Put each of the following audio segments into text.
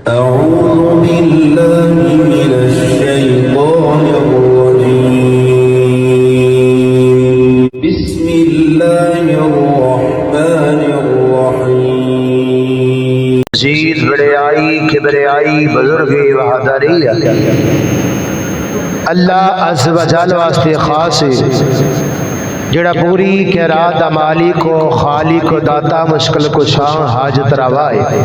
أعوذ بالله من الشيطان الرجيم بسم الله الرحمن الرحيم عزیز بڑیائی کبریائی بزرگی وحدانیت اللہ عز و جل واسطے خاص ہے جڑا پوری کائنات دا مالک و خالق و داتا مشکل کو شان حاجت روا ہے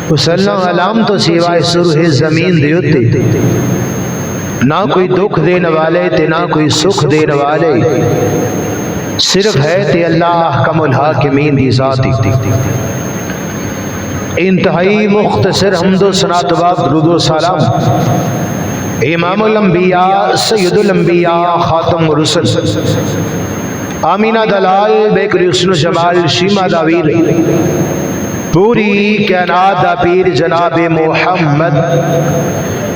وسلم علام تو سوائے سرح زمین دیوتے نہ کوئی دکھ دینے والے تے نہ کوئی سکھ دینے والے صرف ہے تے اللہ احکم الحاکمین دی ذاتی انتہائی مختصر حمد و ثناء و درود و سلام امام الانبیاء سید الانبیاء خاتم الرسل آمینہ دلال بیکر حسن و جمال شیمہ داویر پوری کائنات دا پیر جناب محمد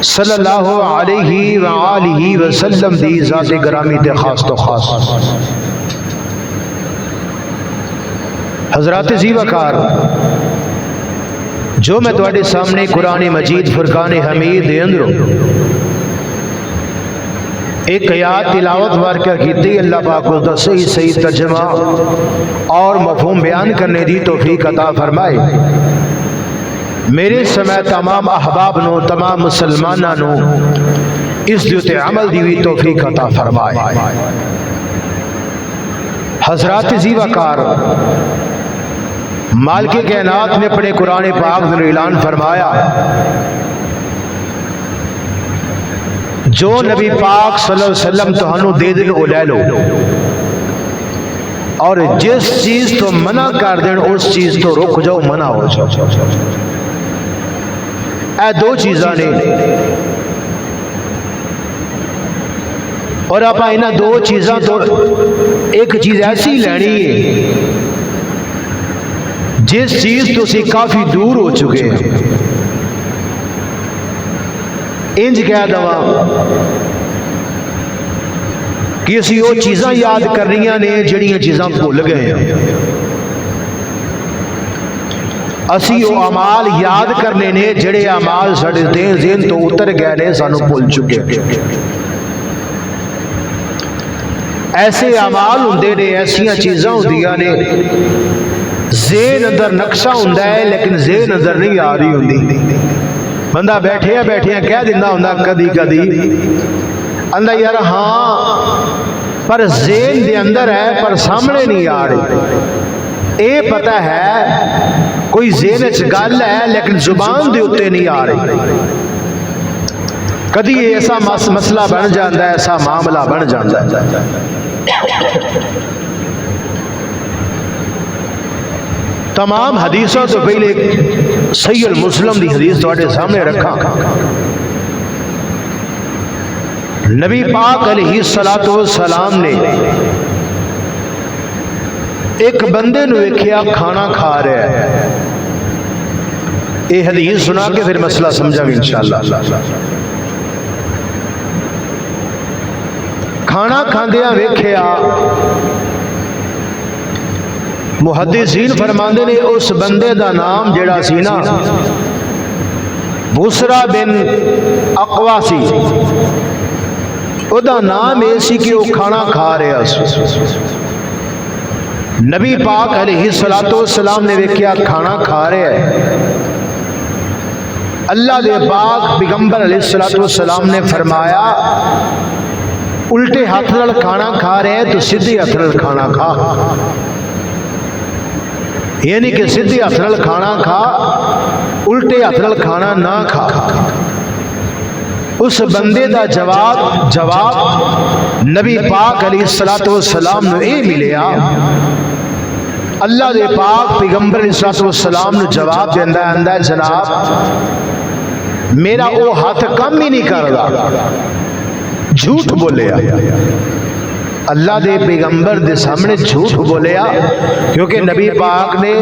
صلی اللہ علیہ وآلہ وسلم دی ذات گرامی تے خاص تو خاص حضرات زی وقار جو میں تواڈے سامنے قرآن مجید فرقان حمید دے اندروں ایک آیات تلاوت وارکہ کیتی اللہ پاک کو دا صحیح صحیح ترجمہ اور مفہوم بیان کرنے دی توفیق عطا فرمائے میرے سمے تمام احباب نو تمام مسلمانہ نو اس دیوتے عمل دیوی توفیق عطا فرمائے حضرات زی وقار مالک کائنات نے اپنے قرآن پاک میں اعلان فرمایا جو نبی پاک صلی اللہ علیہ وسلم تہانوں دے دل او لے لو اور جس چیز تو منع کر دیں اس چیز تو رک جاؤ منع ہو جاؤ اے دو چیزاں نے اور آپ اینا دو چیزاں تو ایک چیز ایسی لینی ہے جس چیز تو سے کافی دور ہو چکے ہیں انج کہہ دوا کہ اسی وہ چیزاں یاد کر رہی نے جڑیاں چیزاں بھول گئے ہیں اسی وہ اعمال یاد کرنے نے جڑے اعمال ساڈے ذہن تو اتر گئے نے سانو بھول چکے ایسے اعمال ہوندے نے ایسیاں چیزاں ہوندیاں نے ذہن اندر نقشہ ہوندا ہے لیکن ذہن اندر نہیں آ رہی ہوندی بندہ بیٹھے کہہ دینا ہوندا کدی کدی اندر یار ہاں پر ذہن دے اندر ہے پر سامنے نہیں آ رہی اے پتہ ہے کوئی ذہن وچ گل ہے لیکن زبان دے اوتے نہیں آ رہی کدی ایسا مسئلہ بن جاندا ہے ایسا معاملہ بن جاندا ہے تمام حدیثوں تو پہلے صحیح المسلم دی حدیث تواڈے سامنے رکھا نبی پاک علیہ السلام نے ایک بندے نو ویکھیا کھانا کھا رہا ہے یہ حدیث سنا کے پھر مسئلہ سمجھا گے انشاءاللہ کھانا کھاندیا ویکھیا محدثین فرماندے نے اس بندے دا نام جڑا سی نا بسرا بن اقوا سی او دا نام ایسی کہ وہ کھانا کھا رہا سی نبی پاک علیہ السلام نے ویکھیا کھانا کھا رہا ہے اللہ دے پاک پیغمبر علیہ السلام نے فرمایا الٹے ہاتھ نال کھانا کھا رہے ہیں تو سیدھے ہاتھ نال کھانا کھا یعنی کہ سیدھے ہاتھ نال کھانا کھا الٹے ہاتھ نال کھانا نہ کھا اس بندے دا جواب نبی پاک علیہ السلام نے اے ملیا اللہ دے پاک پیغمبر علیہ السلام نے جواب دیندا ہے جناب میرا وہ ہاتھ کم ہی نہیں کردا جھوٹ بولیا اللہ دے پیغمبر دے سامنے جھوٹ بولیا کیونکہ نبی پاک نے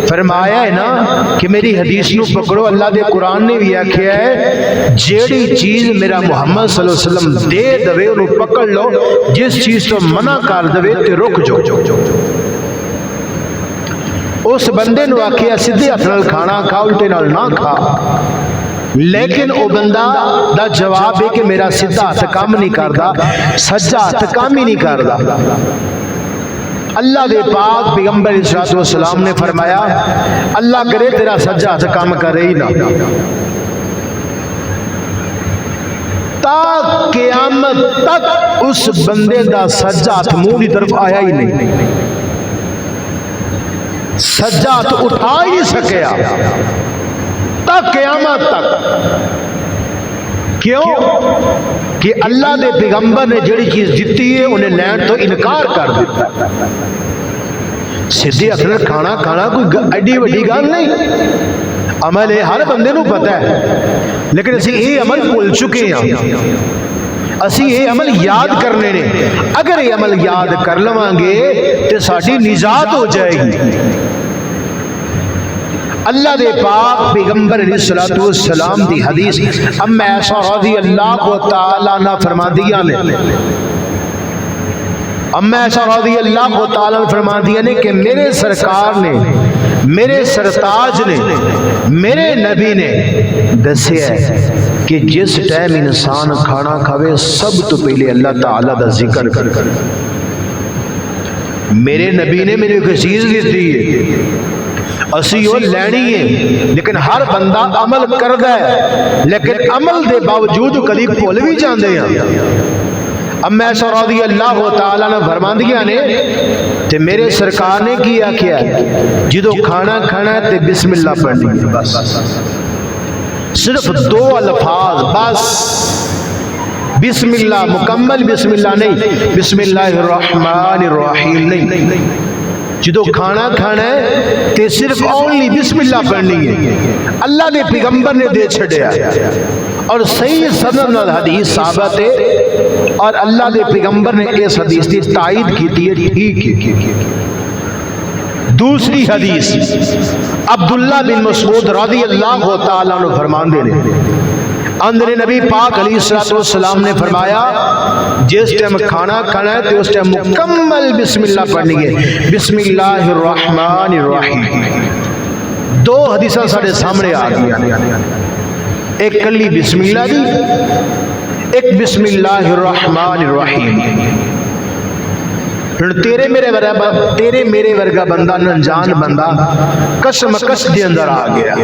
فرمایا ہے نا کہ میری حدیث نو پکڑو اللہ دے قرآن نے بھی آکھیا ہے جیڑی چیز میرا محمد صلی اللہ علیہ وسلم دے دوے انہوں پکڑ لو جس چیز تو منع کر دوے تے رک جو اس بندے نو آکھیا سیدھے ہاتھ نال کھانا کھا الٹے نال نہ کھا، لیکن او بندہ دا جواب ہے کہ میرا سیدھا ہاتھ کام نہیں کردا، سجا ہاتھ کام ہی نہیں کردا۔ اللہ دے پاک پیغمبر علیہ الصلوۃ والسلام نے فرمایا اللہ کرے تیرا سجا ہاتھ کام کرے ہی نہ، تا قیامت تک اس بندے دا سجا ہاتھ منہ کی طرف آیا ہی نہیں، سجا ہاتھ اٹھا ہی نہیں سکیا تا قیامت تک۔ کیوں کہ اللہ دے پیغمبر نے جڑی چیز دیتی ہے انہیں لین تو انکار کر دیتا۔ سیدھے ہاتھ نال کھانا کھانا کوئی ایڈی وڈی گل نہیں، عمل ہے ہر بندے نو پتہ ہے، لیکن اسی یہ عمل بھول چکے ہیں، اسی یہ عمل یاد کرنے نے، اگر یہ عمل یاد کر لواں گے تو ساڈی نجات ہو جائے گی۔ اللہ دے پاک پیغمبر علیہ الصلوۃ والسلام دی حدیث ام عائشہ رضی اللہ تعالی عنہ فرماندیاں نے، ام عائشہ رضی اللہ تعالی عنہ فرماندیاں نے کہ میرے سرکار نے، میرے سرتاج نے، میرے نبی نے دسیا ہے کہ جس ٹائم انسان کھانا کھاوے سب تو پہلے اللہ تعالی دا ذکر کر۔ میرے نبی نے میرے کو چیز دیتی ہے، اسی وہ لینی ہے، لیکن ہر بندہ عمل کردا ہے، لیکن عمل دے باوجود کدی بھول بھی جاندے ہیں۔ اما عائشہ رضی اللہ تعالی عنہ فرماندیاں نے تے میرے سرکار نے کیا جدو کھانا کھانا ہے تے بسم اللہ پڑھنی ہے، بس صرف دو الفاظ بس، بسم اللہ، مکمل بسم اللہ نہیں، بسم اللہ الرحمن الرحیم نہیں، جدو کھانا کھانا ہے تے صرف اونلی بسم اللہ پڑھنی ہے۔ اللہ دے پیغمبر نے دے چھڑیا اور صحیح سند نال حدیث ثابت ہے، اور اللہ دے پیغمبر نے اس حدیث کی تائید کی ہے، ٹھیک ہے۔ دوسری حدیث عبداللہ بن مسعود رضی اللہ تعالیٰ عنہ فرماندے نے، اندر نبی پاک علیہ الصلوۃ والسلام نے فرمایا جس ٹائم کھانا کھانا ہے تو اس ٹائم مکمل بسم اللہ پڑھنی ہے، بسم اللہ الرحمن الرحیم۔ دو حدیثاں سارے سامنے آ گئی، ایک کلی بسم اللہ دی، ایک بسم اللہ الرحمن الرحیم۔ تیرے میرے ورگا بندہ، ننجان بندہ کشمکش دے اندر آ گیا۔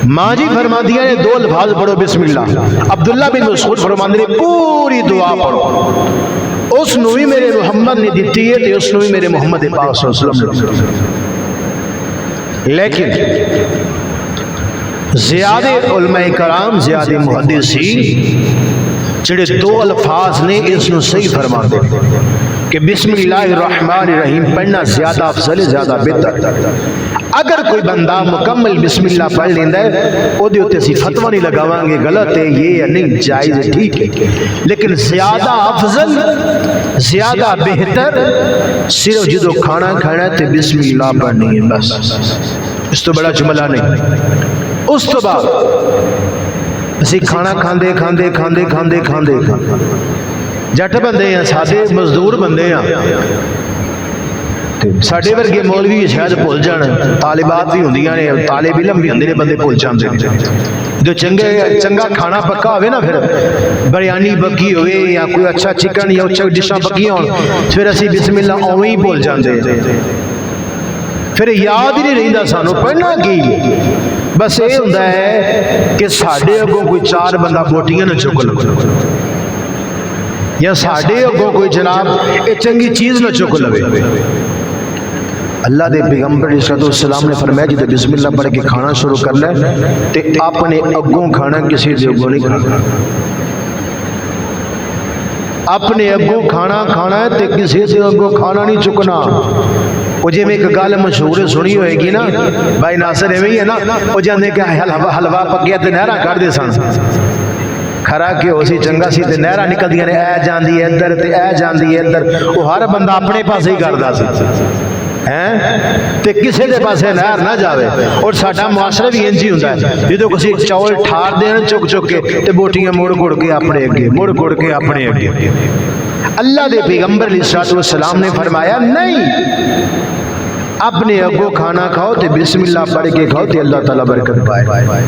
ماں جی فرما دیا نے دو الفاظ پڑھو بسم اللہ، عبداللہ بن مسعود فرماندے نے پوری دعا پڑھو، اس نو ہی میرے محمد نے دیتی ہے تے اس نو ہی میرے محمد پاک صلی اللہ علیہ وسلم نے۔ لیکن زیادہ علماء کرام، زیادہ محدثین جڑے دو الفاظ نے اس نو صحیح فرما دے کہ بسم اللہ الرحمن الرحیم پڑھنا زیادہ افضل ہے، زیادہ بہتر۔ اگر کوئی بندہ مکمل بسم اللہ پڑھ لیندہ ہے او دے ہوتے اسی فتوہ نہیں لگاواں گے غلط ہے یہ یا نہیں، جائز ہے، ٹھیک ہے، لیکن زیادہ افضل، زیادہ بہتر صرف جدو کھانا کھانا ہے تے بسم اللہ پڑھنی ہے، بس اس تو بڑا جملہ نہیں۔ اس تو بعد اسی کھانا کھاندے کھاندے کھاندے کھاندے کھاندے جٹ بندے ہیں، سادے مزدور بندے ہیں، ساڈے ورگے مولوی شاید بھول جان، طالبات بھی ہوندیاں نے، طالب علم بھی ہوندے نے، بندے بھول جاندے جو چنگا کھانا پکا ہوئے نا، پھر بریانی پکی ہوئے یا کوئی اچھا چکن یا اچھا ڈشاں پکیاں ہون، پھر اسی بسم اللہ اویں ہی بھول جاندے، پھر یاد ہی نہیں رہندا سانو پڑھنا کی۔ بس یہ ہوندا ہے کہ ساڈے اگوں کوئی چار بندہ بوٹیاں نہ چک لو، یا ساڈے اگوں کوئی جناب ایک چنگی چیز نہ چک لوے۔ اللہ دے پیغمبر علیہ الصلوۃ والسلام نے فرمایا جب بسم اللہ پڑھ کے کھانا شروع کر لے تے اپنے اگوں کھانا، کسی دے اگوں نہیں کھانا، اپنے اگوں کھانا کھانا ہے تے کسی دے اگوں کھانا نہیں چکنا۔ وہ جی میں ایک گل مشہور سنی ہوئے گی نا، بھائی ناصر ایویں ہے نا، وہ جاندے کہ حلوا پکیا تے نہراں کر دے سن، کھرا کہ اسی چنگا سی تے نہراں نکلدیاں نے، اے جاندی ہے ادھر تے اے جاندی ہے ادھر، وہ ہر بندہ اپنے پاس ہی کردا سی تے کسے دے پاسے نہر نہ جاوے۔ اور ساڈا معاشرہ بھی انج ہی ہوندا ہے، جدوں کسی چاول ٹھار دین چک چک کے تے بوٹیاں مڑ گڑ کے اپنے اگے، مڑ گڑ کے اپنے اگے۔ اللہ دے پیغمبر علیہ الصلوۃ والسلام نے فرمایا نہیں، اپنے اگوں کھانا کھاؤ تے بسم اللہ پڑھ کے کھاؤ تے اللہ تعالیٰ برکت پائے۔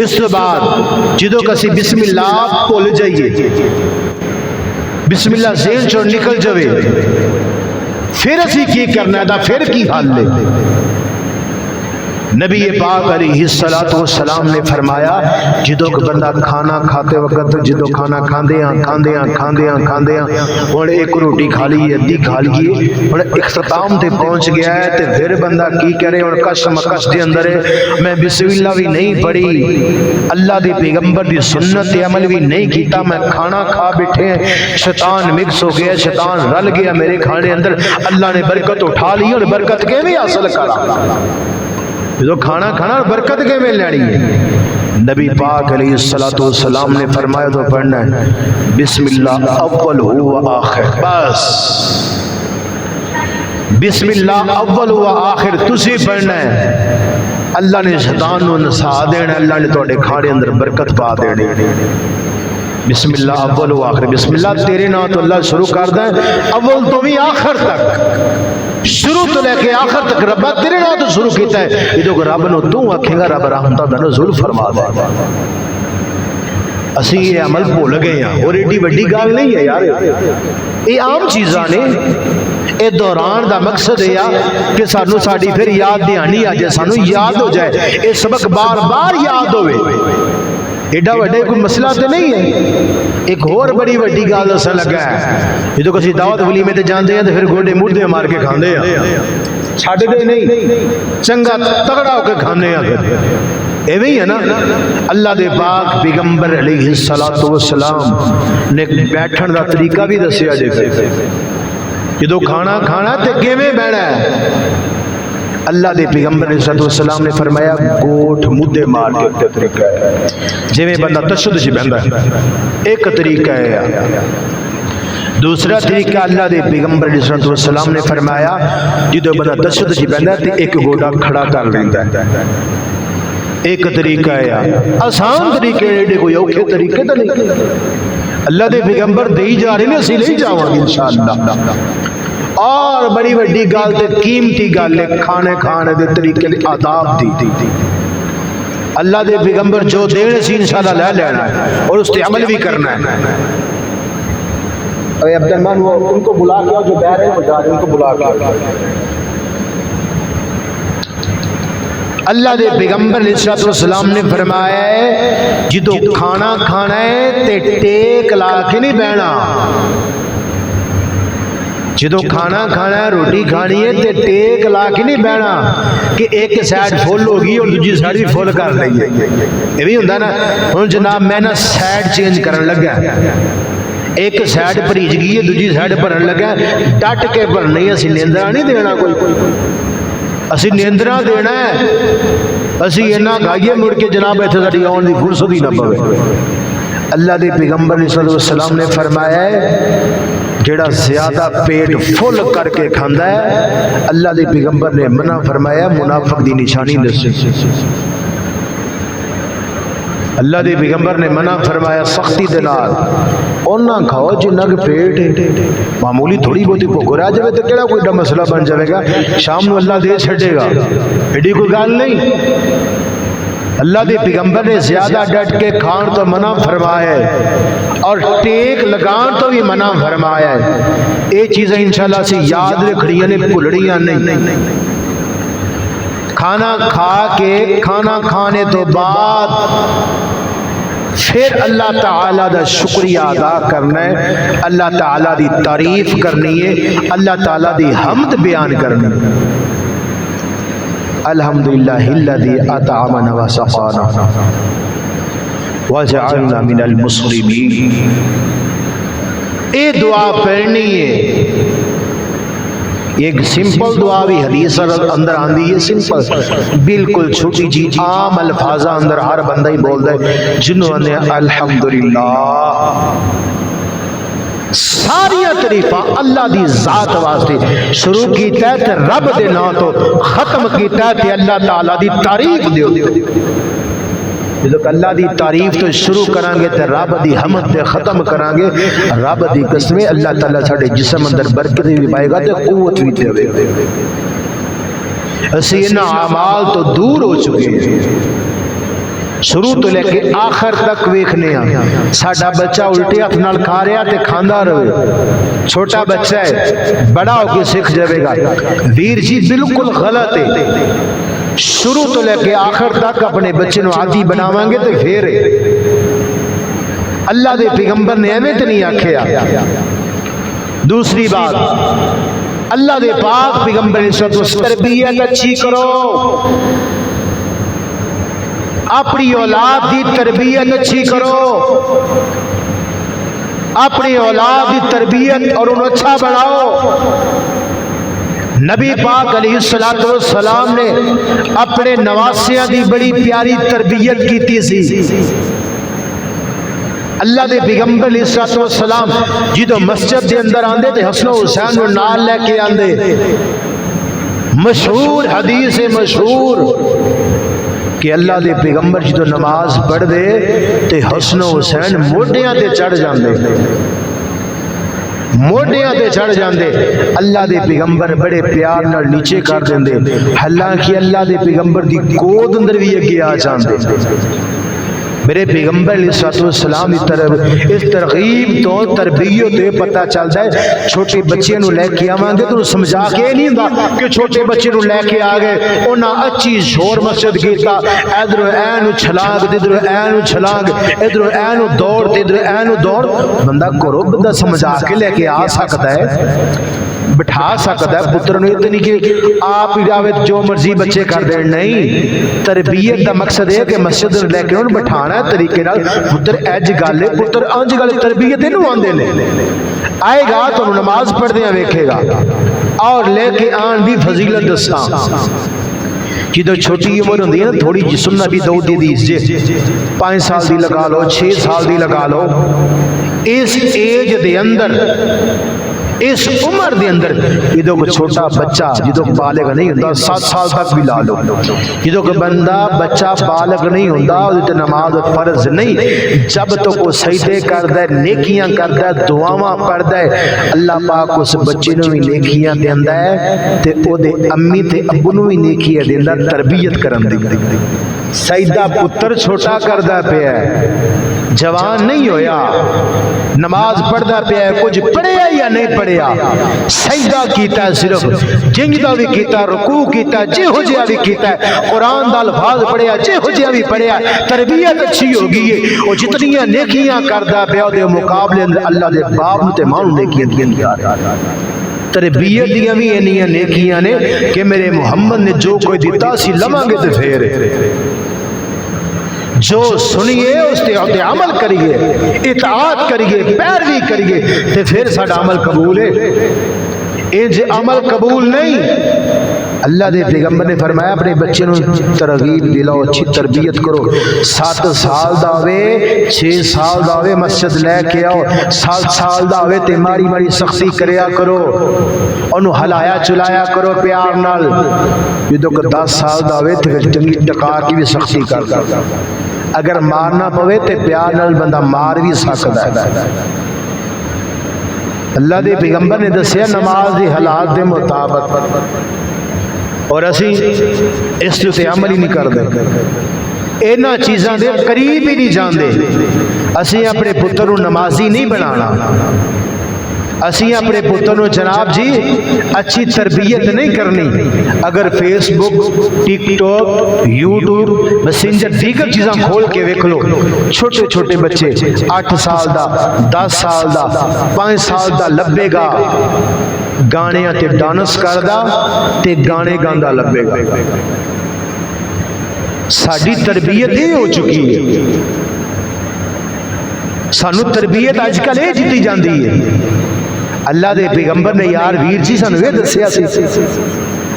اس تو بعد جدو کسی بسم اللہ بھول جائیے، بسم اللہ ذہن چوں نکل جاوے، پھر اسی کی کرنا ہے، پھر کی حال لے؟ نبی پاک علیہ الصلوۃ والسلام نے فرمایا جدو کہ بندہ کھانا کھاتے وقت، جدو کھانا کھاندے ہاں ہن ایک روٹی کھا لی، ادھی کھا لی، ہن اختتام تے پہنچ گیا ہے تے پھر بندہ کی کرے؟ ہن کش مکش دے اندر ہے، میں بسم اللہ بھی نہیں پڑھی، اللہ دے پیغمبر دی سنت تے عمل بھی نہیں کیتا، میں کھانا کھا بیٹھے ہیں، شیطان مکس ہو گیا، شیطان رل گیا میرے کھانے اندر، اللہ نے برکت اٹھا لی، اور برکت کیویں حاصل کرا؟ جو کھانا کھانا برکت کے میں لینی ہے۔ نبی پاک علیہ الصلوۃ والسلام نے فرمایا تو پڑھنا ہے بسم اللہ اول و آخر، بس بسم اللہ اول و آخر تسی پڑھنا ہے۔ اللہ نے شیطان نو نسا دینا، اللہ نے تواڈے کھانے اندر برکت پا دینی۔ بسم اللہ اول و آخر، بسم اللہ تیرے نام تو اللہ شروع کردا ہے، اول تو بھی آخر تک، شروع تو لے کے آخر تک ربا تیرے نام تو شروع کیتا ہے۔ جو رب نو تو آکھے گا رب رحمتاں دا نزول فرما دے گا۔ اسی یہ عمل بھول گئے ہیں، اور ایڈی وڈی گل نہیں ہے یار، یہ عام چیزاں نے۔ اے دوران دا مقصد ہے کہ سانو ساڈی پھر یاد دہانی آ جائے، سانو یاد ہو جائے، اے سبق بار بار یاد ہوئے۔ ایڈا وڈا کوئی مسئلہ تے نہیں ہے۔ ایک اور بڑی وڈی گل دسن لگا ہے، جدو کسی دعوت ولیمے تے جاندے ہیں تے پھر گوڈے موڑدے مار کے کھاندے ہیں، چھڈ دے نہیں، چنگا تگڑا ہو کے کھاندے ہیں۔ پھر ایویں ہی ہے نا، اللہ دے پاک پیغمبر علیہ الصلوۃ والسلام نے بیٹھن دا طریقہ بھی دسیا جے، جدو کھانا کھانا تے کیویں بیٹھنا ہے۔ اللہ دے پیغمبر علیہ السلام نے فرمایا گوٹھ مدے مار کے طریقہ ہے، جویں بندہ تشہد وچ بہندا ہے، ایک طریقہ ہے۔ دوسرا طریقہ اللہ دے پیغمبر علیہ السلام نے فرمایا جدو بندہ تشہد وچ بہندا ہے تے ایک گوڈا کھڑا کر لیندا ہے، ایک طریقہ ہے۔ آسان طریقے نے، کوئی اوکھے طریقے تے نہیں۔ اللہ دے پیغمبر دئی جا رہے نے، اسی لے جاواں گے انشاءاللہ۔ اور بڑی وڈی گل تے قیمتی گل ہے کھانے کھانے دے طریقے دے آداب دی۔ اللہ دے پیغمبر جو دین سی انشاءاللہ لے لینا ہے اور اس تے عمل بھی کرنا ہے۔ اے عبد الرحمن وہ ان کو بلا کے جو بیٹھ رہے ہیں وہ جا رہے ہیں، ان کو بلا کے۔ اللہ دے پیغمبر علیہ الصلوۃ والسلام نے فرمایا ہے جدو کھانا کھانا ہے تے ٹیک لا کے نہیں بہنا۔ جدو کھانا کھانا ہے، روٹی کھانی ہے تے ٹیک لا کے نہیں بہنا کہ ایک سائڈ فل ہوگی اور دوسری سائڈ بھی فل کر لئیے۔ یہ بھی ہوندا نا، ہن جناب میں نا سائڈ چینج کرن لگا، ایک سائڈ بھریج گئی ہے دوسری سائڈ بھرن لگا، ڈٹ کے بھرنی، اسی نیندرا نہیں دینا، کوئی اسی نیندرا دینا ہے، اسی اینا کھائیے مڑ کے جناب ایتھے ساڈی آن دی فرصت ہی نہ پوے۔ اللہ دے پیغمبر علیہ السلام نے فرمایا ہے جڑا زیادہ پیٹ فل کر کے کھاندا ہے، اللہ دے پیغمبر نے منع فرمایا منافق دی نشانی دسی۔ اللہ دے پیغمبر نے منع فرمایا سختی دے نال اونا کھاؤ جنہ کے پیٹ ہے، معمولی تھوڑی بہتی بھوک رہ جائے تو کیڑا کوئی مسئلہ بن جائے گا، شام نو اللہ دے چھڑے گا، ایڈی کوئی گل نہیں۔ اللہ دے پیغمبر نے زیادہ ڈٹ کے کھان تو منع فرمایا ہے اور ٹیک لگان تو بھی منع فرمایا ہے۔ یہ چیزیں انشاءاللہ سے یاد رکھڑیاں نے، بھولڑیاں نہیں۔ کھانا کھا کے، کھانا کھانے تو بعد پھر اللہ تعالیٰ دا شکریہ ادا کرنا ہے، اللہ تعالیٰ دی تعریف کرنی ہے، اللہ تعالیٰ دی حمد بیان کرنی ہے۔ الحمدللہ الذی اطعمنا وسقانا وجعلنا من المسلمین۔ اے دعا پڑھنی ہے، ایک سمپل دعا بھی حدیث اندر آندی ہے، سمپل بالکل چھوٹی جی عام الفاظ اندر ہر بندہ ہی بول دے، جنہوں نے الحمدللہ ساری تعریفاں اللہ دی ذات واسطے شروع کیتا ہے تے رب دے نام تو ختم کیتا ہے تے اللہ تعالی دی تعریف دیو۔ جب اللہ دی تعریف تو شروع کریں گے تو رب دی حمد تے ختم کریں گے. رب دی قسم اللہ تعالیٰ ساڈے جسم اندر برکت بھی پائے گا تے قوت بھی دے گا. اسی ان اعمال تو دور ہو چکے ہیں. شروع تو لے کے آخر تک ویکھنے ہیں ساڈا بچہ الٹے ہاتھ نال کھا رہا تے کھاندا رہے. چھوٹا بچہ ہے بڑا ہو کے سکھ جائے گا. ویر جی بالکل غلط ہے. شروع تو لے کے آخر تک اپنے بچے نو عادی بناواں گے تے پھر اللہ دے پیغمبر نے ایویں تے نہیں آکھیا. دوسری بات اللہ دے پاک پیغمبر نے تربیت اچھی کرو. اپنی اولاد دی تربیت اچھی کرو. اپنی اولاد دی تربیت اور انہوں اچھا بناؤ. نبی پاک علیہ الصلوۃ والسلام نے اپنے نواسیاں دی بڑی پیاری تربیت کیتی سی. اللہ دے پیغمبر علیہ الصلوۃ والسلام جدو مسجد دے اندر آندے تے حسن و حسین نو نال لے کے آندے. مشہور حدیث مشہور کہ اللہ دے پیغمبر جدو نماز پڑھ دے تے حسن و حسین موڈیاں تے چڑھ جاندے. موڈیاں تے چڑھ جاندے. اللہ دے پیغمبر بڑے پیار نال نیچے کر دیندے. حالانکہ اللہ دے پیغمبر دی گود اندر بھی اگے آ جاندے. میرے پیغمبر علیہ الصلوۃ والسلام کی طرف اس ترغیب تو تربیت تے پتہ چلتا ہے. چھوٹے بچے نو لے کے آواں گے تو سمجھا کے نہیں ہوندا کہ چھوٹے بچے نو لے کے آ گئے انہاں اچھی شور مسجد کیتا ادھر اینو چھلانگ ادھر اینو چھلانگ ادھر اینو دوڑ ادھر اینو دوڑ. بندہ کرو بندہ سمجھا کے لے کے آ سکتا ہے بٹھا سکتا ہے. پتر نو اتنی کہ آپ اجازت جو مرضی بچے کر دیں. نہیں, تربیت دا مقصد ہے کہ مسجد لے کے انہوں بٹھانا ہے طریقے نال. پتر اج گل ہے پتر انج گل تربیت انہوں آندے نے. آئے گا تو نماز پڑھدیاں ویکھے گا اور لے کے آن بھی فضیلت دساں. جدو چھوٹی عمر ہوندی ہے نا تھوڑی جسم نبی داؤد دی حدیث جے 5 سال دی لگا لو 6 سال دی لگا لو. اس ایج دے اندر اس عمر دے اندر جدو کوئی چھوٹا بچہ جدو بالغ نہیں ہوندا 7 سال تک بھی لا لو. جدو کوئی بندہ بچہ بالغ نہیں ہوندا تے نماز فرض نہیں جب تو وہ سجدے کردا ہے نیکیاں کردا ہے دعاواں پڑھدا ہے اللہ پاک اس بچے نو بھی نیکیاں دیندا ہے تے او دے امی تے ابو نو بھی نیکیاں دیندا تربیت کرن دی. سجدہ پتر چھوٹا کردا پیا ہے جوان نہیں ہویا نماز پڑھدا پیا ہے کچھ پڑھیا یا نہیں پڑھیا سجدہ کیتا ہے صرف جنج دا بھی کیتا رکوع کیتا جہو جہا بھی کیتا ہے قرآن دا الفاظ پڑھیا جہو جہا بھی پڑھیا تربیت اچھی ہو گئی ہے. وہ جتنیاں نیکیاں کردا پیا دے مقابلے اندر اللہ دے باپ تے ماں نوں نیکیاں دیندے. تربیت دیاں بھی انیاں نیکیاں نے کہ میرے محمد نے جو کوئی دیتا سی لواں گے تے پھر جو سنیے اس تے عمل کریے اطاعت کریے پیروی کریے تے پھر ساڈا عمل قبول ہے. انج عمل قبول نہیں. اللہ دے پیغمبر نے فرمایا اپنے بچے نو ترغیب دلاؤ اچھی تربیت کرو. 7 سال دا ہوئے 6 سال دا ہوئے مسجد لے کے آؤ. 7 سال دا ہوئے تے ماری ماری سختی کریا کرو انہوں ہلایا چلایا کرو پیار نال. جدو کہ 10 سال دا ہوئے تے چنگی ٹکا کی بھی سختی کر اگر مارنا پوے تے پیار نال بندہ مار بھی سکتا ہے. اللہ دے پیغمبر نے دسیا نماز دی حالات دے مطابق اور اسی اس تے عمل ہی نہیں کرتے اینا چیزاں دے قریب ہی نہیں جاندے. اسی اپنے پتر نو نمازی نہیں بنانا. اسی اپنے پتر نو جناب جی اچھی تربیت نہیں کرنی. اگر فیس بک ٹک ٹاک یوٹیوب میسنجر دیگر چیزاں کھول کے ویکھ لو چھوٹے چھوٹے بچے 8 سال دا 10 سال دا 5 سال دا لبے گا گانے تے ڈانس کردا تے گانے گاندا لبے گا. ساڈی تربیت یہ ہو چکی ہے. سانو تربیت اج کل یہ جتی جاندی ہے. اللہ دے پیغمبر نے یار ویر جی سانو یہ دسیا سی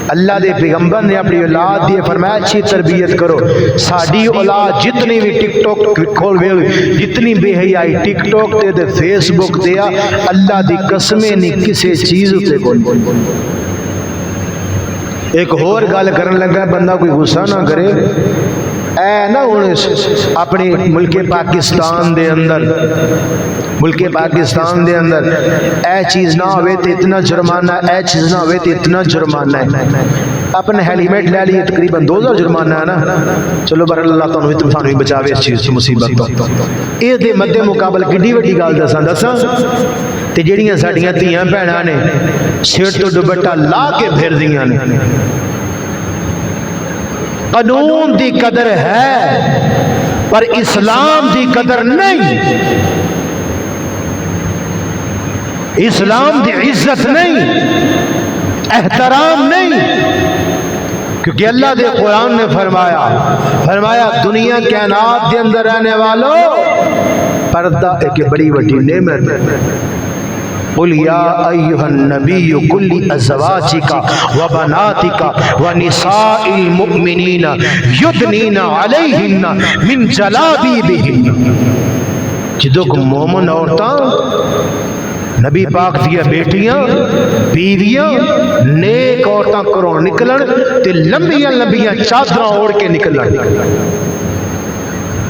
اللہ دے پیغمبر نے اپنی اولاد دی فرمایا اچھی تربیت کرو. ساڈی اولاد جتنی بھی ٹک ٹاک کھول جتنی بے حیائی ٹک ٹاک تے فیس بک تے اللہ دی قسمیں نہیں کسی چیز تے کوئی. ایک اور گل کرن لگا بندہ کوئی غصہ نہ کرے اے نہ ہن اپنے ملک پاکستان دے اندر اے چیز نہ ہوئے تو اتنا جرمانہ، اے چیز نہ ہوئے تو اتنا جرمانہ ہے. اپنے ہیلمیٹ لے لیے تقریباً 2000 جرمانہ ہے نا. چلو بر اللہ تعالیٰ بھی بچاوے اس چیز مصیبت تو. یہ دے مد مقابل کڈی وڈی گل دساں تے جڑیاں ساڈیاں دھیاں بہناں نے سر تو دوپٹہ لا کے پھردیاں نے. قانون دی قدر ہے پر اسلام دی قدر نہیں، اسلام دی عزت نہیں، احترام نہیں. کیونکہ اللہ دے قرآن نے فرمایا دنیا کائنات دے اندر رہنے والوں پردہ ایک بڑی بڑی نعمت ہے. قل یا ایھا النبی قل ازواجک وبناتک ونساء المؤمنین یدنین علیہن من جلابیبہن. جدو کو مومن عورتاں نبی پاک دیا بیٹیاں بیویاں نیک عورتاں کروں نکلن تے لمبیاں لمبیاں چادراں اوڑھ کے نکلن.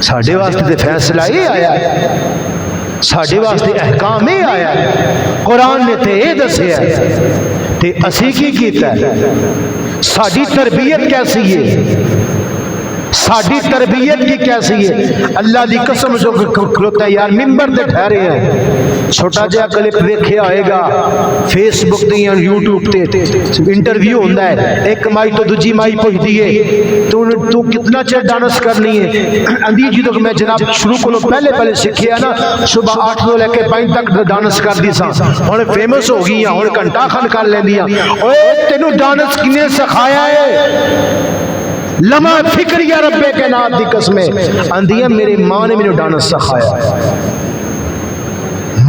ساڈے واسطے تے فیصلہ یہ آیا ہے، ساڈے واسطے احکام یہ آیا ہے، قرآن نے تے یہ دسیا ہے تے اسی کی کیتا ہے. ساڈی تربیت کیسی ہے، ساڈی تربیت کی کیسی ہے. اللہ دی قسم جو کھلوتا ہے یار ممبر تے ٹھہرے ہیں، چھوٹا جہا کلپ ویکھیا ہوئے گا فیس بک تے یا یوٹیوب تے انٹرویو ہوندا ہے، ایک مائی تو دوجی مائی پوچھدی ہے تو کتنا چر ڈانس کرنی ہے. اندھی جی تو میں جناب شروع کو پہلے سکھیا نا صبح 8 تو لے کے 5 تک ڈانس کردی سا، ہن فیمس ہو گئی ہن گھنٹہ کھن کر لیندیاں. اوے تینوں ڈانس کنے سکھایا ہے؟ لمحہ فکر یا رب کائنات دی قسمیں اندیاں میرے ماں نے مجھے ڈانس سکھایا.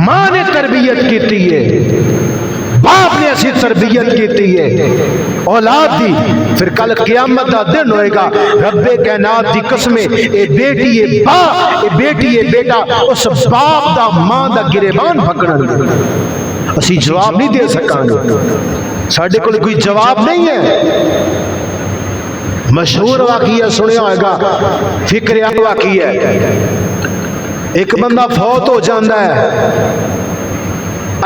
ماں نے تربیت کیتی ہے، باپ نے ایسی تربیت کیتی ہے اولاد دی. پھر کل قیامت دا دن ہوئے گا رب کائنات دی قسمیں اے بیٹی اے باپ اے بیٹی اے بیٹا اس باپ دا ماں دا گریبان پکڑن. اسی جواب نہیں دے سکاں گے، ساڈے کول کوئی جواب نہیں ہے. مشہور واقعہ سنیا ہوئے گا، فکر واقعہ ہے. ایک بندہ فوت ہو جاندہ ہے،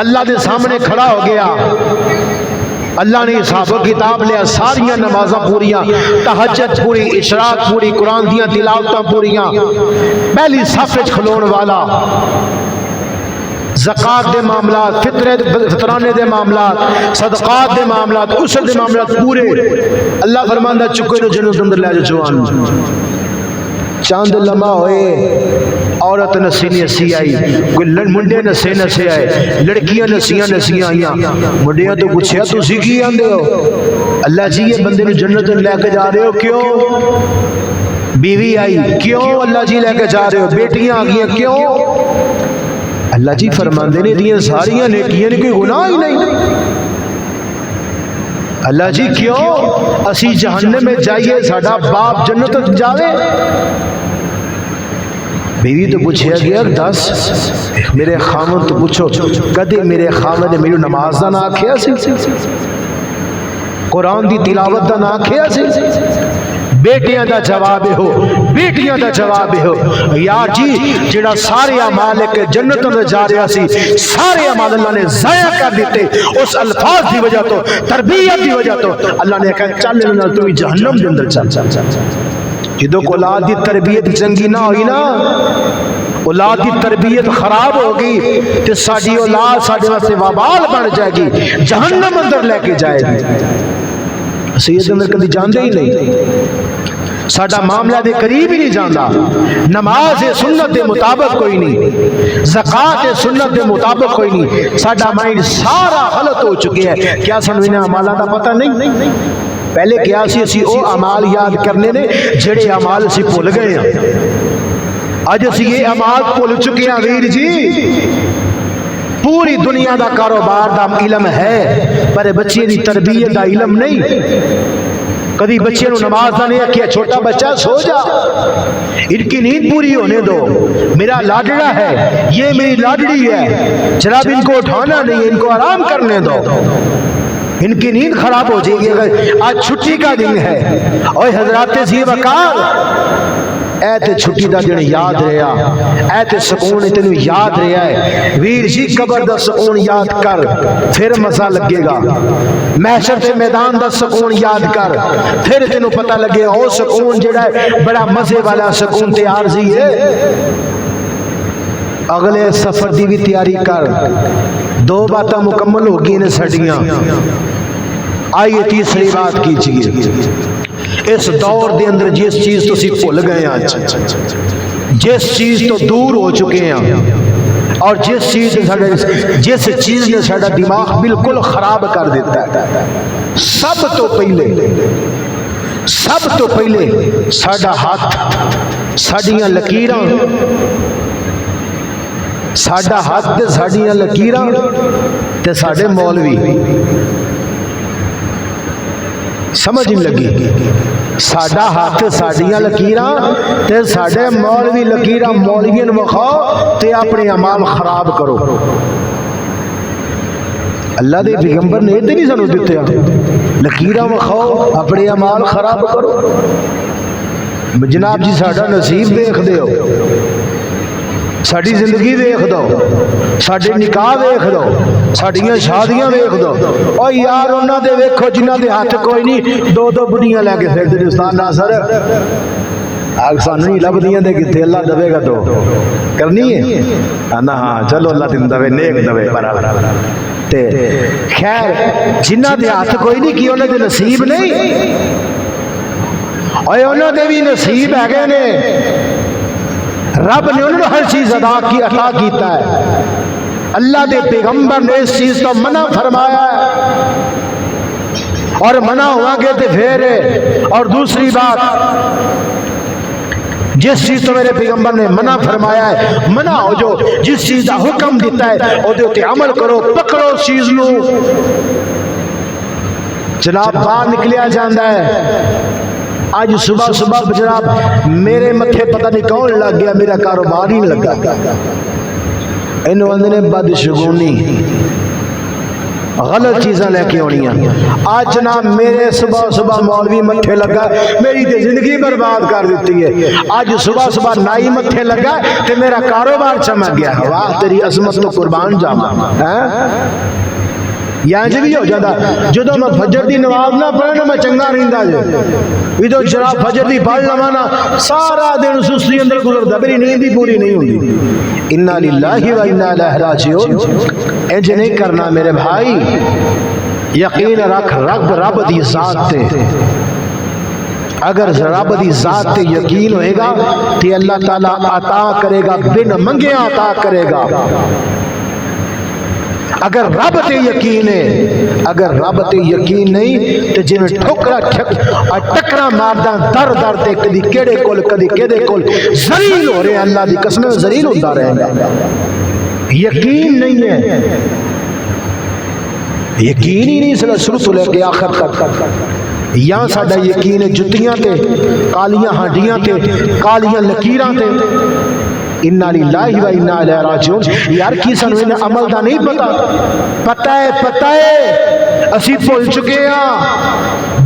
اللہ دے سامنے کھڑا ہو گیا، اللہ نے حساب و کتاب لیا، ساریاں نمازاں پوریاں، تہجد پوری، اشراق پوری، قرآن دیاں تلاوتاں پوریاں، پہلی صف وچ کھلون والا، زکات دے معاملات، فطرانے دے معاملات، صدقات دے معاملات، عشر دے معاملات پورے. اللہ فرماندہ چکے نو جنت اندر لے جو جوان. چاند لمحہ ہوئے عورت نسی نسی آئی، منڈے نسے آئے، لڑکیاں نسیاں آئیاں. منڈیاں تو پوچھیا تسی کی آندے ہو؟ اللہ جی یہ بندے نو جنت لے کے جا رہے ہو. کیوں؟ بیوی آئی، کیوں اللہ جی لے کے جا رہے ہو؟ بیٹیاں آ گئیں، کیوں؟ اللہ جی فرماندے نے دیاں ساریاں نیکیاں نے کوئی گناہ ہی نہیں. اللہ جی کیوں؟ اسی جہنم میں جائیے ساڈا باپ جنت جاوے. بیوی تو پوچھیا گیا دس میرے خامن تو پوچھو کدے میرے خامن نے میری نماز دا نہ آکھیا سی، قرآن دی تلاوت دا نہ آکھیا سی؟ بیٹیاں دا جواب ہو، بیٹیاں دا جواب ہو. یا جی جڑا سارے اعمال کے جنت میں جا رہا سی، سارے اعمال اللہ نے ضائع کر دیتے اس الفاظ دی وجہ تو، تربیت دی وجہ تو. اللہ نے کہا چل نال تو جہنم دے اندر چل. جدو کو اولاد دی تربیت چنگی نہ ہوئی نا، اولاد دی تربیت خراب ہوگی تو ساڈی اولاد ساڈے واسطے وبال بن جائے گی، جہنم اندر لے کے جائے گی. سید اندر کبھی جاندے ہی نہیں، ساڈا معاملہ دے قریب ہی نہیں جاندا. نماز سنت دے مطابق کوئی نہیں، زکات سنت دے مطابق کوئی نہیں. ساڈا مائنڈ سارا غلط ہو چکے ہے. کیا سانوں انہاں اعمالاں دا پتہ نہیں؟ پہلے کیا سی او اعمال یاد کرنے نے جڑے اعمال اسی بھول گئے ہیں. اج اسی یہ اعمال بھول چکے ہیں ویر جی. پوری دنیا دا کاروبار دا علم ہے پر بچے دی تربیت دا علم نہیں. کدی بچے نو نماز دا نہیں آکھیا چھوٹا بچہ سو جا، ان کی نیند پوری ہونے دو، میرا لاڈڑا ہے، یہ میری لاڈڑی ہے، جناب ان کو اٹھانا نہیں، ان کو آرام کرنے دو. ان کی نیند خراب ہو جائے گی اگر آج چھٹی کا دن ہے۔ اوے حضرات ذی وقار، اے تے چھٹی دا دن یاد رہیا، اے تے سکون تینوں یاد رہیا ہے، ویر جی قبر دا سکون یاد کر پھر مزہ لگے گا، محشر کے میدان دا سکون یاد کر پھر تینوں پتہ لگے او سکون جڑا ہے بڑا مزے والا سکون تے عارضی ہے۔ اگلے سفر دی بھی تیاری کر، 2 باتیں مکمل ہو گئی نے سڈیاں، آئیے تیسری بات کیجئے۔ اس دور دے اندر جس چیز تو اسی بھول گئے آج، جس چیز تو دور ہو چکے ہیں، اور جس چیز نے ساڈا دماغ بالکل خراب کر دیتا ہے، سب تو پہلے ساڈا ہاتھ، ساڈیاں لکیراں، ساڈا ہاتھ تے ساڈیاں لکیراں تے ساڈے مولوی، سمجھ نہیں لگی، ساڈا ہاتھ ساڈیاں لکیراں تے ساڈے مولوی لکیراں مولویاں نوں وکھاؤ تے اپنے اعمال خراب کرو۔ اللہ دے پیغمبر نے تے نہیں سانوں دتے لکیراں وکھاؤ اپنے اعمال خراب کرو۔ جناب جی ساڈا نصیب دیکھ دیو، ساڈی زندگی دیکھ دو، ساڈے نکاح دیکھ دو، ساڈیاں شادیاں دیکھ دو، اور یار انہاں دے ویکھو جنہاں دے ہاتھ کوئی نہیں 2 بڑیاں لے کے پھردے نے۔ استاد ناصر آگ سانوں نہیں لبدیاں دے کتے، اللہ دے گا تو کرنی ہے نا، ہاں چلو اللہ تین دے نیک دے برابر تے خیر جنہاں دے ہاتھ کوئی نہیں کی انہاں دے نصیب نہیں، اور انہاں دے بھی نصیب ہے نے، رب نے انہوں نے ہر چیز عطا کیتا ہے، اللہ دے پیغمبر نے اس چیز تو منع فرمایا ہے، اور منع ہوا گے تو پھر۔ اور دوسری بات، جس چیز تو میرے پیغمبر نے منع فرمایا ہے منع ہو جو، جس چیز کا حکم دیتا ہے او دے تے عمل کرو، پکڑو اس چیز نو۔ جناب باہر نکلیا جاندہ ہے، آج صبح جناب میرے متھے پتہ نہیں کون لگ گیا، میرا کاروبار ہی لگا، انہوں اندر بدشگونی غلط چیزاں لے کے ہونی ہیں۔ آج جناب میرے صبح مولوی متھے لگا، میری تے زندگی برباد کر دیتی ہے۔ آج صبح نائی متھے لگا تے میرا کاروبار چمک گیا۔ واہ تیری عظمت تو قربان جاواں۔ یہاں جی بھی ہو جاتا جدو میں فجر دی نماز نہ پڑھنا میں چنگا رہندا جے، جدو جناب فجر دی پڑھ لوانا سارا دن سستی اندر گزردا، میری نیند ہی پوری نہیں ہوندی۔ انا للہ و انا الیہ راجعون۔ انج نہیں کرنا میرے بھائی، یقین رکھ رب دی ذات تے، اگر رب دی ذات تے یقین ہوئے گا تو اللہ تعالیٰ عطا کرے گا، بن منگے عطا کرے گا۔ اگر رب تے یقین ہے، اگر رب تے یقین نہیں تو جن ٹکرا ماردا در تے کدی کیڑے کول کدی کدے کول ذلیل ہو رہے ہیں، اللہ دی قسم ذلیل ہوندا رہے گا۔ یقین نہیں ہے، یقین ہی نہیں شروع سے لے کے آخر تک۔ یہاں ساڈا یقین ہے جتیاں تے، کالیاں ہڈیاں تے، کالیاں لکیراں تے۔ انا للہ و انا الیہ راجعون۔ یار کی سانوں انہاں عمل دا نہیں پتہ ہے اسی بھول چکے ہاں،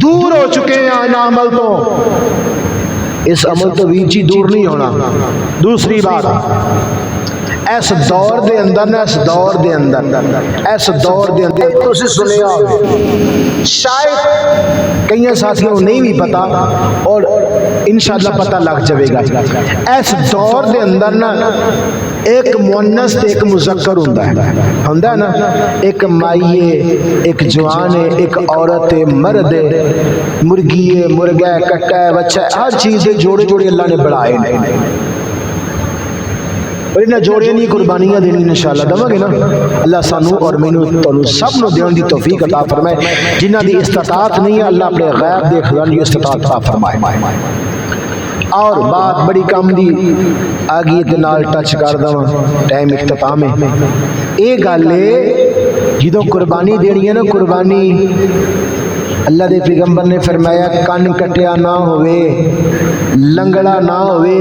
دور ہو چکے ہیں انہاں عمل تو۔ اس عمل تو ویر جی دور نہیں ہونا۔ دوسری بات، اس دور دے اندر تسی سنیا شاید کئی ساتھیوں کو نہیں بھی پتا، اور انشاءاللہ پتہ لگ جائے گا۔ اس دور دے اندر نا ایک مؤنث تے ایک مذکر ہوندا ہے نا، ایک مائی ہے، ایک جوان ہے، ایک عورت ہے، مرد ہے، مرغی ہے، مرغا ہے، کٹا ہے، بچہ ہے، ہر چیز جوڑے اللہ نے بڑھائے نے۔ اور انہاں جوڑیاں دی قربانیاں دینی انشاءاللہ دواں گے نا، اللہ سانو اور مینوں تانوں سب نو دیون دی توفیق عطا فرمائے۔ جنہاں دی استطاعت نہیں ہے اللہ اپنے غیب دے خزانے دی استطاعت عطا فرمائے۔ اور بات بڑی کم دی آگے دے نال ٹچ کر دواں، ٹائم اختتام ہے۔ اے گل ہے جدوں قربانی دینی ہے نا، قربانی اللہ دے پیغمبر نے فرمایا کن کٹیا نہ ہوئے، لنگڑا نہ ہوئے،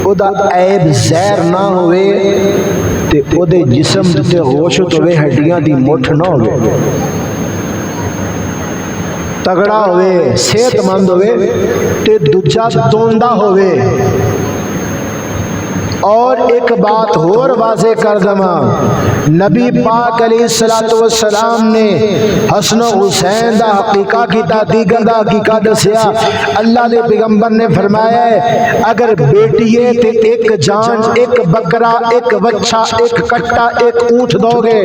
او دا عیب زہر نہ ہوئے، تے او دے جسم تے گوشت ہوئے، ہڈیاں دی مٹھ نہ ہوئے۔ تگڑا ہوئے صحت مند ہوئے تے دوجا دوندا ہوئے۔ اور ایک بات اور واضح کر دما، نبی پاک علیہ السلام نے حسن و حسین دا حقیقہ کیتا، دیگر دا حقیقہ دسیا۔ اللہ نے پیغمبر نے فرمایا ہے اگر بیٹیے تے ایک جان، ایک بکرا، ایک بچہ، ایک کٹا، ایک اونٹ دو گے،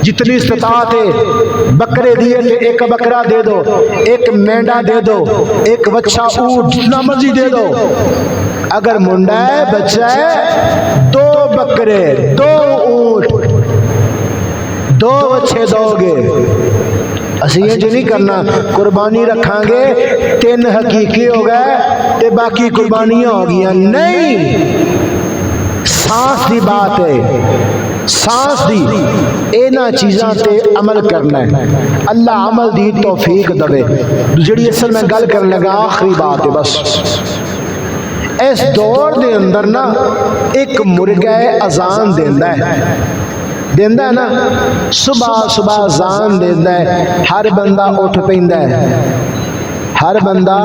جتنی استطاعت ہے، بکرے دیے تے ایک بکرا دے دو، ایک مینڈا دے دو، ایک بچہ اونٹ، جتنا مرضی دے دو۔ اگر منڈا ہے، بچہ ہے، 2 بکرے، 2 اونٹ، 2 بچے دو گے۔ اسی یہ جو نہیں کرنا قربانی رکھاں گے 3 حقیقی ہو گئے تے باقی قربانیاں ہو گیا، نہیں، سانس دی بات ہے، سانس دی اینا چیزاں تے عمل کرنا ہے۔ اللہ عمل دی توفیق دے۔ جڑی اصل میں گل کرنے لگا آخری بات ہے بس، اس دور دے اندر نا ایک مرغہ اذان دیندا ہے نا، صبح صبح اذان دیندا ہے، ہر بندہ اٹھ پیندا ہے، ہر بندہ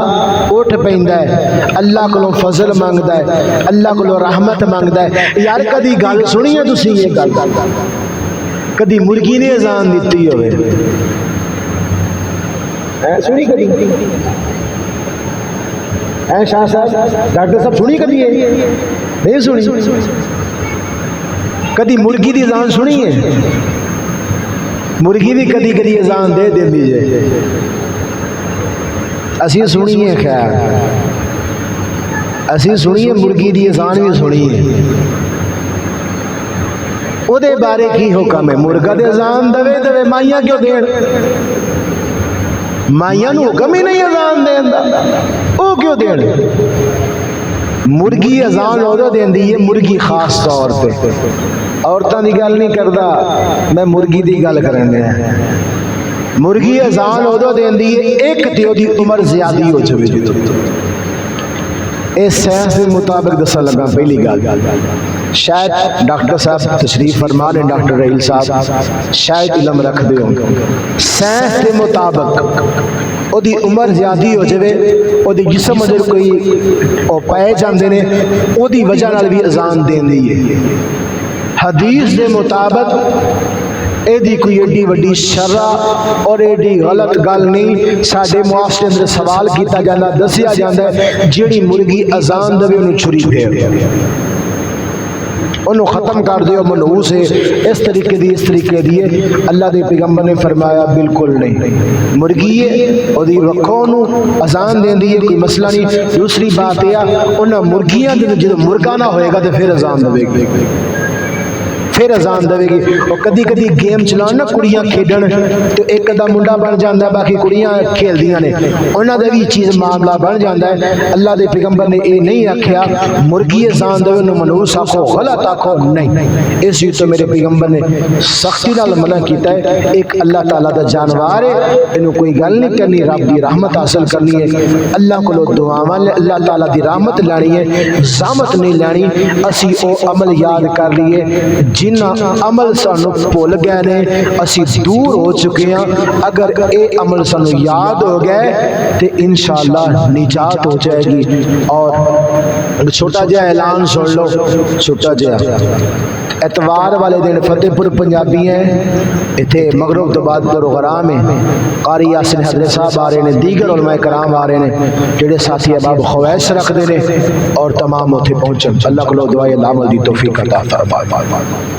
اٹھ پیندا ہے، اللہ کو فضل مانگدا ہے، اللہ کو رحمت مانگدا ہے۔ یار کدی گل سنی ہے تسی؟ یہ گل کدی مرغی نے اذان دیتی ہوئے سنی؟ کدی شاہ صاحب، ڈاکٹر صاحب سنی کدی ہے؟ نہیں سنی۔ کدی مرغی دی اذان سنی ہے؟ مرغی بھی کدی کدی اذان دے دیندی ہے، اسی سنی ہے، خیر اسی سنی ہے، مرغی دی اذان بھی سنی ہے۔ او دے بارے کی حکم ہے؟ مرغا دے اذان دے مائیاں کیوں دین؟ مائیاں نو حکم ہی نہیں اذان دین دا، او کیوں دین؟ مرغی اذان ادو دیندی ہے، مرغی خاص طور پہ، عورتاں دی گل نہیں کردا میں، مرغی دی گل کرن دیا۔ مرغی اذان ادو دیندی ہے ایک تے دی عمر زیادی ہو جائے۔ اس سائنس کے مطابق دسن لگا پہلی گل، شاید ڈاکٹر صاحب تشریف فرما نے، ڈاکٹر رحیل صاحب شاید علم رکھ دے ہوں، سائنس کے مطابق او دی عمر زیادی ہو جائے، او دی جسم اندر کوئی او پائے جاندے نے، او دی وجہ نال بھی اذان دیندی ہے۔ حدیث دے مطابق اے دی کوئی ایڈی وڈی شرع اور ایڈی غلط گل نہیں۔ ساڈے معاشرے اندر سوال کیتا جاندہ، دسیا جاندہ ہے جیڑی مرغی اذان دے انہوں چھری پھیر، انہوں ختم کر دیو، منحوس ہے، اس طریقے دی اللہ دے پیغمبر نے فرمایا بالکل نہیں، مرغی ہے اور دی رکھو انہوں اذان دین دی کوئی مسئلہ نہیں۔ دوسری بات ہے انہوں مرغیاں دے جدو مرغا نہ ہوئے گا تو پھر اذان دے گی، پھر اذان دے گی۔ اور کدی کدی گیم چلانا کڑیاں کھیڈن تو ایک دا منڈا بن جاندہ ہے، باقی کڑیاں کھیل دیاں نے، انہاں دے بھی چیز معاملہ بن جاندہ ہے۔ اللہ دے پیغمبر نے اے نہیں رکھیا مرغی اذان دے انہوں منحوس آکھو، غلط آکھو، نہیں، اس چیز تو میرے پیغمبر نے سختی نال منع کیتا ہے۔ ایک اللہ تعالیٰ دا جانوار ہے، انہوں کوئی گل نہیں کرنی، رب دی رحمت حاصل کرنی ہے، اللہ کو دعاواں لے، اللہ تعالیٰ دی رحمت لانی ہے، زحمت نہیں لانی۔ اسی او عمل یاد کر لیے جنہ عمل سانو بھول گئے نے، اسی دور ہو چکے ہیں، اگر اے عمل سانو یاد ہو گئے تو انشاءاللہ نجات ہو جائے گی۔ اور چھوٹا جہا اعلان سن لو، چھوٹا جہا اتوار والے دن فتح پور پنجابی ہیں، اتھے مغرب تو بعد پروگرام ہے، قاری یاسین حضرت صاحب آ رہے ہیں، دیگر علماء کرام آ رہے ہیں، جڑے ساتھی احباب خواہش رکھ دے نے، اور تمام اتھے پہنچن۔ اللہ کو دعائے عمل دی توفیق عطا فرمائے۔